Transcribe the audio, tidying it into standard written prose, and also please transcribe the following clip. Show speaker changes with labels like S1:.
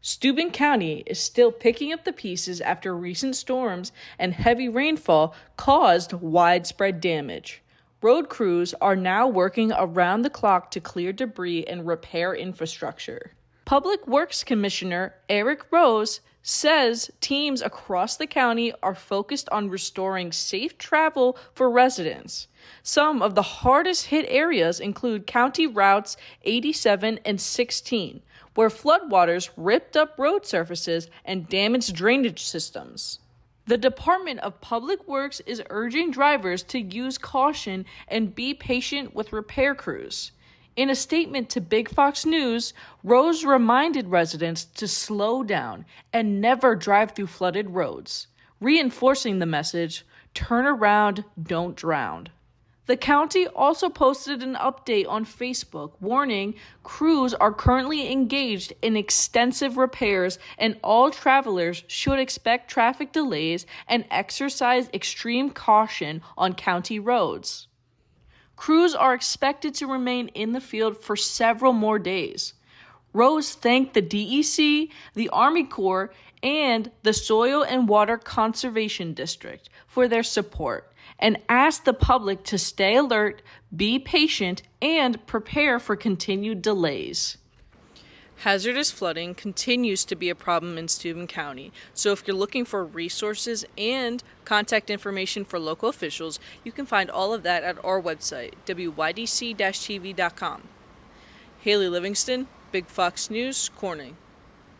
S1: Steuben County is still picking up the pieces after recent storms and heavy rainfall caused widespread damage. Road crews are now working around the clock to clear debris and repair infrastructure. Public Works Commissioner Eric Rose says teams across the county are focused on restoring safe travel for residents. Some of the hardest hit areas include County Routes 87 and 16, where floodwaters ripped up road surfaces and damaged drainage systems. The Department of Public Works is urging drivers to use caution and be patient with repair crews. In a statement to Big Fox News, Rose reminded residents to slow down and never drive through flooded roads, reinforcing the message, "Turn around, don't drown." The county also posted an update on Facebook warning crews are currently engaged in extensive repairs and all travelers should expect traffic delays and exercise extreme caution on county roads. Crews are expected to remain in the field for several more days. Rose thanked the DEC, the Army Corps, and the Soil and Water Conservation District for their support and asked the public to stay alert, be patient, and prepare for continued delays. Hazardous flooding continues to be a problem in Steuben County, so if you're looking for resources and contact information for local officials, you can find all of that at our website, wydc-tv.com. Haley Livingston, Big Fox News, Corning.